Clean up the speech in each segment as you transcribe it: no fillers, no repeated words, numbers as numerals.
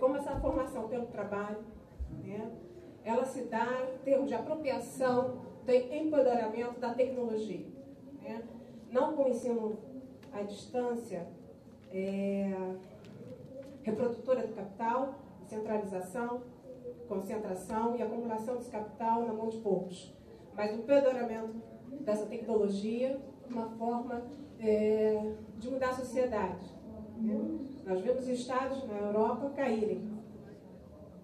como essa formação pelo trabalho, né, ela se dá em termos de apropriação, de empoderamento da tecnologia, né? Não com o ensino à distância, reprodutora do capital, centralização, concentração e acumulação desse capital na mão de poucos, mas o empoderamento dessa tecnologia, uma forma de mudar a sociedade, né? Nós vemos estados na Europa caírem,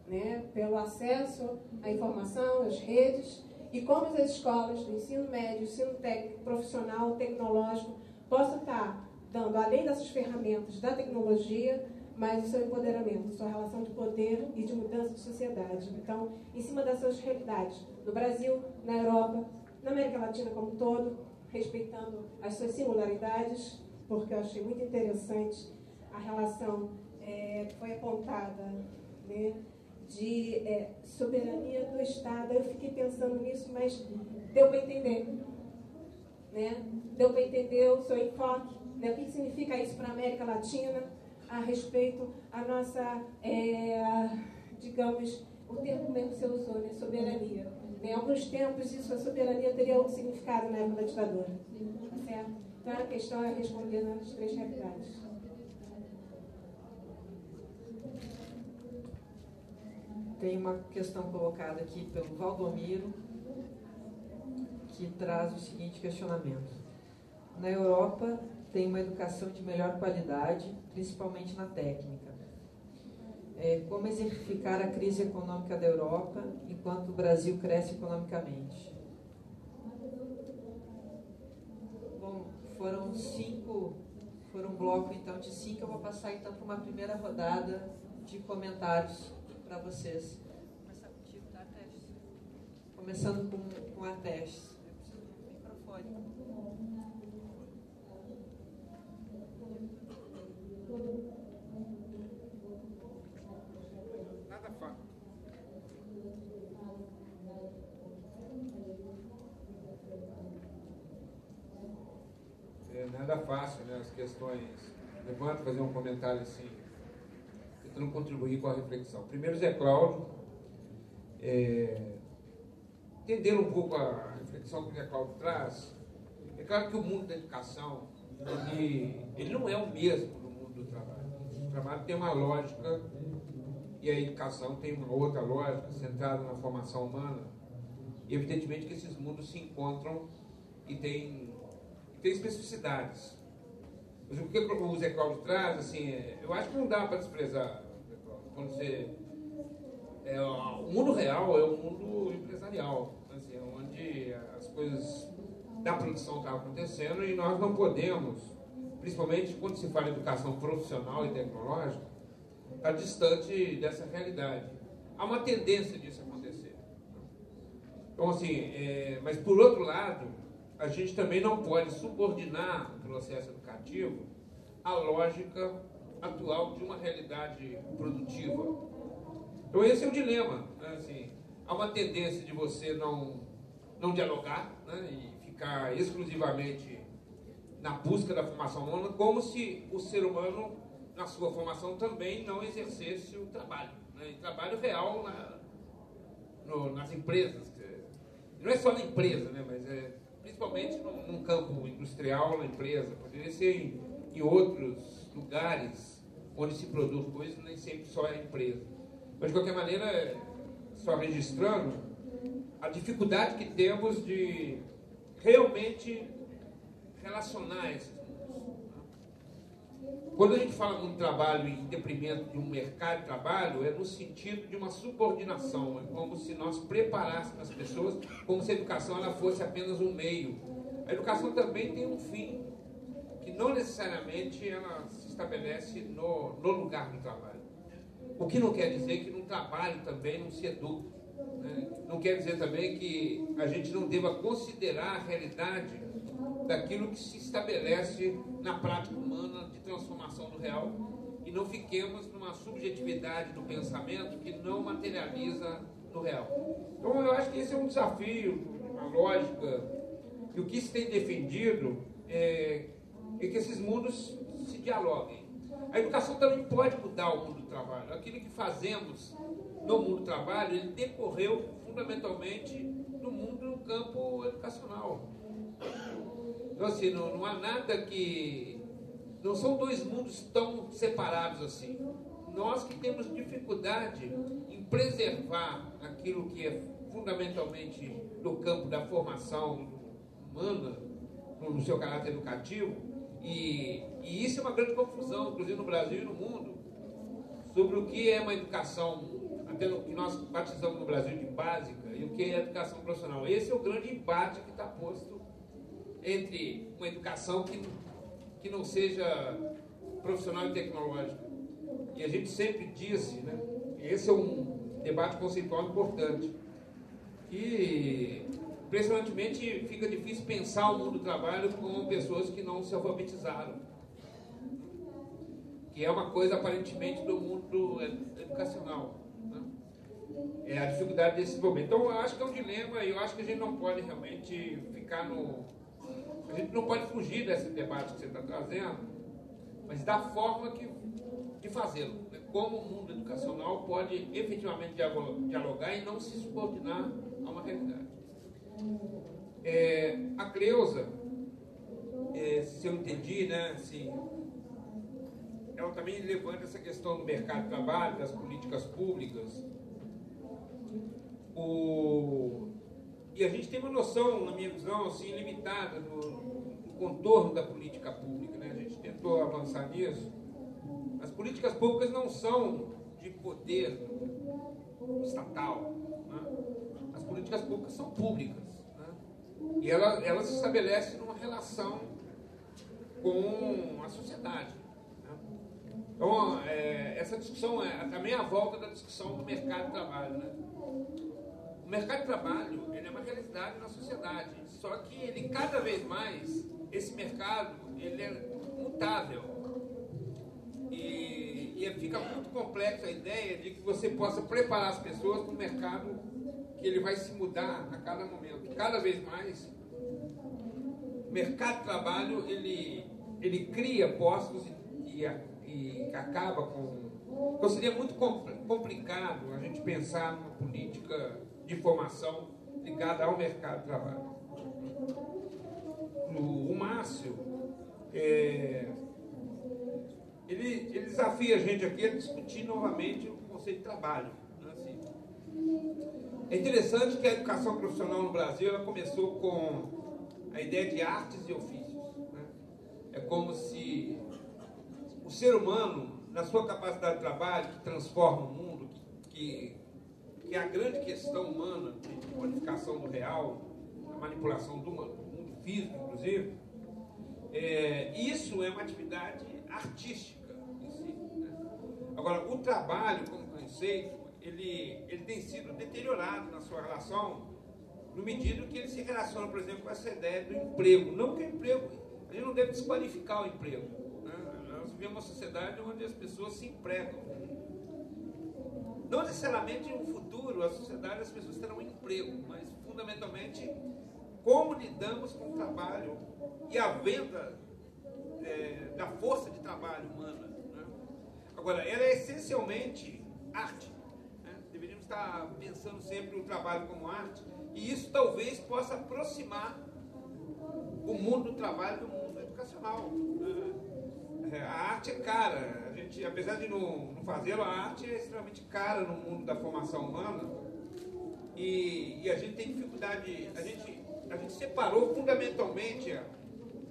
né, pelo acesso à informação, às redes, e como as escolas do ensino médio, ensino técnico, profissional, tecnológico, possam estar dando, além dessas ferramentas da tecnologia, mas o seu empoderamento, sua relação de poder e de mudança de sociedade. Então, em cima dessas realidades, no Brasil, na Europa, na América Latina como um todo, respeitando as suas singularidades, porque eu achei muito interessante a relação que foi apontada, né, de soberania do Estado. Eu fiquei pensando nisso, mas deu para entender, né? Deu para entender o seu enfoque, né? O que significa isso para a América Latina a respeito à nossa, digamos, o termo mesmo que você usou, né? Soberania. Em alguns tempos, isso, a soberania teria outro significado na época da ditadura. Tá certo? Então, a questão é responder nas três realidades. Tem uma questão colocada aqui pelo Valdomiro, que traz o seguinte questionamento. Na Europa, tem uma educação de melhor qualidade, principalmente na técnica. Como exercitar a crise econômica da Europa enquanto o Brasil cresce economicamente? Bom, foram um bloco então de 5. Eu vou passar então para uma primeira rodada de comentários para vocês. Vou começar contigo, tá, Testes? Começando com a Testes. Eu preciso do microfone. Nada fácil. Nada fácil, né? As questões. Levanto, fazer um comentário assim, tentando contribuir com a reflexão. Primeiro, Zé Cláudio, entender um pouco a reflexão que o Zé Cláudio traz. É claro que o mundo da educação, ele não é o mesmo do mundo do trabalho. O trabalho tem uma lógica e a educação tem uma outra lógica, centrada na formação humana. E evidentemente que esses mundos se encontram e tem especificidades. Mas o que o Zé Cláudio traz, assim, eu acho que não dá para desprezar, quando você... o mundo real é o mundo empresarial, assim, onde as coisas da produção estão acontecendo e nós não podemos, principalmente quando se fala em educação profissional e tecnológica, estar distante dessa realidade. Há uma tendência disso acontecer. Então, assim, mas por outro lado, a gente também não pode subordinar o processo educativo à lógica atual de uma realidade produtiva. Então esse é o dilema, né? Assim, há uma tendência de você não dialogar, né? E ficar exclusivamente na busca da formação humana, como se o ser humano, na sua formação, também não exercesse o trabalho, né? E trabalho real nas empresas. Não é só na empresa, né? Mas principalmente num campo industrial, na empresa, poderia ser em outros lugares onde se produz coisas, nem sempre só é a empresa. Mas, de qualquer maneira, só registrando a dificuldade que temos de realmente relacionar esses mundos. Quando a gente fala de um trabalho em detrimento de um mercado de trabalho, é no sentido de uma subordinação. É como se nós preparássemos as pessoas, como se a educação ela fosse apenas um meio. A educação também tem um fim, que não necessariamente ela se estabelece no lugar do trabalho. O que não quer dizer que no trabalho também não se eduque, né? Não quer dizer também que a gente não deva considerar a realidade daquilo que se estabelece na prática humana de transformação do real e não fiquemos numa subjetividade do pensamento que não materializa no real. Então eu acho que esse é um desafio, uma lógica, e o que se tem defendido é que esses mundos se dialoguem. A educação também pode mudar o mundo do trabalho. Aquilo que fazemos no mundo do trabalho, ele decorreu fundamentalmente no campo educacional. Então, assim, não há nada que... Não são dois mundos tão separados assim. Nós que temos dificuldade em preservar aquilo que é fundamentalmente do campo da formação humana, no seu caráter educativo, e isso é uma grande confusão, inclusive no Brasil e no mundo, sobre o que é uma educação, até o que nós batizamos no Brasil de básica, e o que é educação profissional. Esse é o grande embate que está posto entre uma educação que não seja profissional e tecnológica. E a gente sempre disse, né, esse é um debate conceitual importante, que impressionantemente fica difícil pensar o mundo do trabalho com pessoas que não se alfabetizaram, que é uma coisa aparentemente do mundo educacional, né? É a dificuldade desse desenvolvimento. Então eu acho que é um dilema, e eu acho que a gente não pode realmente ficar a gente não pode fugir desse debate que você está trazendo, mas da forma de fazê-lo, né? Como o mundo educacional pode efetivamente dialogar e não se subordinar a uma realidade. A Cleusa, se eu entendi, né, assim, ela também levanta essa questão do mercado de trabalho, das políticas públicas. E a gente tem uma noção, na minha visão, assim, limitada do contorno da política pública, né? A gente tentou avançar nisso. As políticas públicas não são de poder estatal, né? As políticas públicas são públicas, né? E elas se estabelecem numa relação com a sociedade, né? Então, essa discussão também é a volta da discussão do mercado de trabalho, né? O mercado de trabalho, ele é uma realidade na sociedade, só que ele cada vez mais, esse mercado, ele é mutável. E fica muito complexa a ideia de que você possa preparar as pessoas para um mercado que ele vai se mudar a cada momento. Cada vez mais, o mercado de trabalho, ele cria postos e acaba com... Então seria muito complicado a gente pensar numa política de formação ligada ao mercado de trabalho. O Márcio, ele desafia a gente aqui a discutir novamente o conceito de trabalho, né? Assim, é interessante que a educação profissional no Brasil ela começou com a ideia de artes e ofícios, né? É como se o ser humano, na sua capacidade de trabalho, que transforma o mundo, que é a grande questão humana de modificação do real, a manipulação do mundo físico, inclusive, isso é uma atividade artística em si, né? Agora, o trabalho como conceito, ele tem sido deteriorado na sua relação, no medida que ele se relaciona, por exemplo, com essa ideia do emprego. Não que o emprego, a gente não deve desqualificar o emprego, né? Nós vivemos uma sociedade onde as pessoas se empregam. Não necessariamente no futuro, a sociedade, as pessoas terão um emprego, mas fundamentalmente como lidamos com o trabalho e a venda da força de trabalho humana, né? Agora, ela é essencialmente arte, né? Deveríamos estar pensando sempre o trabalho como arte, e isso talvez possa aproximar o mundo do trabalho do mundo educacional, né? A arte é cara, a gente, apesar de não fazê-la, a arte é extremamente cara no mundo da formação humana, e a gente tem dificuldade, a gente separou fundamentalmente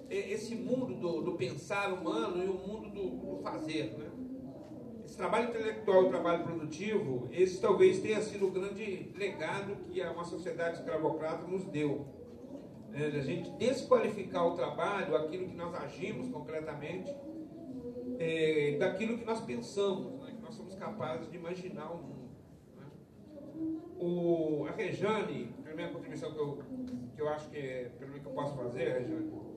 esse mundo do pensar humano e o mundo do fazer, né? Esse trabalho intelectual e o trabalho produtivo, esse talvez tenha sido o grande legado que uma sociedade escravocrata nos deu. A gente desqualificar o trabalho, aquilo que nós agimos concretamente, daquilo que nós pensamos, né? Que nós somos capazes de imaginar o mundo, né? A Rejane, a primeira contribuição que eu acho que pelo menos que eu posso fazer, Rejane,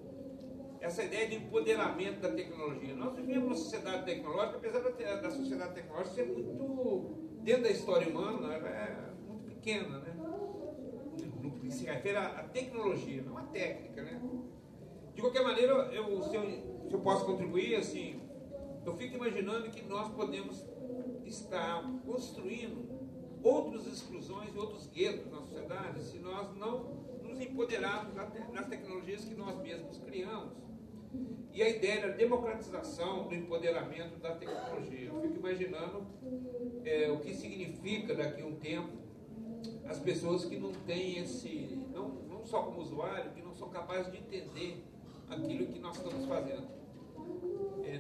essa ideia de empoderamento da tecnologia. Nós vivemos numa sociedade tecnológica, apesar da sociedade tecnológica ser muito, dentro da história humana, ela é muito pequena, né? No que se refere à tecnologia, não à técnica, né? De qualquer maneira, se eu posso contribuir, assim, Eu fico imaginando que nós podemos estar construindo outras exclusões e outros guetos na sociedade se nós não nos empoderarmos das tecnologias que nós mesmos criamos. E a ideia da democratização do empoderamento da tecnologia. Eu fico imaginando o que significa daqui a um tempo as pessoas que não têm esse, não só como usuário, que não são capazes de entender aquilo que nós estamos fazendo.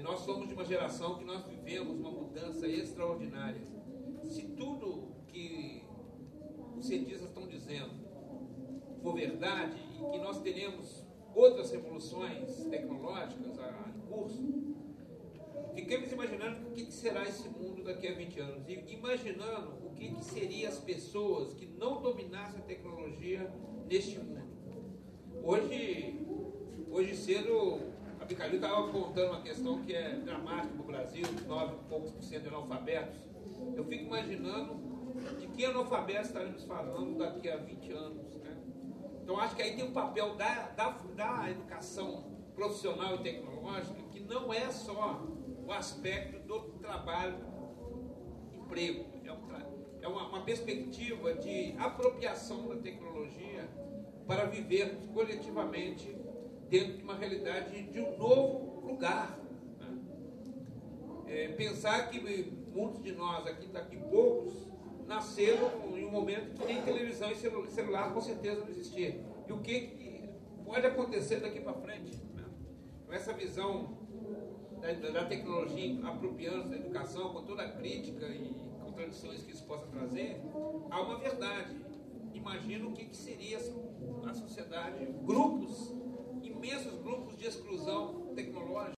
Nós somos de uma geração que nós vivemos uma mudança extraordinária. Se tudo que os cientistas estão dizendo for verdade e que nós teremos outras revoluções tecnológicas em curso, fiquemos imaginando o que será esse mundo daqui a 20 anos e imaginando o que seriam as pessoas que não dominassem a tecnologia neste mundo. Hoje cedo, a Bicalil estava apontando uma questão que é dramática no Brasil, 9 e poucos % de analfabetos. Eu fico imaginando de que analfabetos estaremos falando daqui a 20 anos, né? Então, acho que aí tem um papel da educação profissional e tecnológica, que não é só o aspecto do trabalho, emprego. É uma perspectiva de apropriação da tecnologia para vivermos coletivamente dentro de uma realidade de um novo lugar. Né? Pensar que muitos de nós, daqui poucos, nasceram em um momento que nem televisão e celular com certeza não existia. E o que pode acontecer daqui para frente? Né? Com essa visão da tecnologia apropriando da educação, com toda a crítica e contradições que isso possa trazer, há uma verdade. Imagina o que seria a sociedade, imensos grupos de exclusão tecnológica.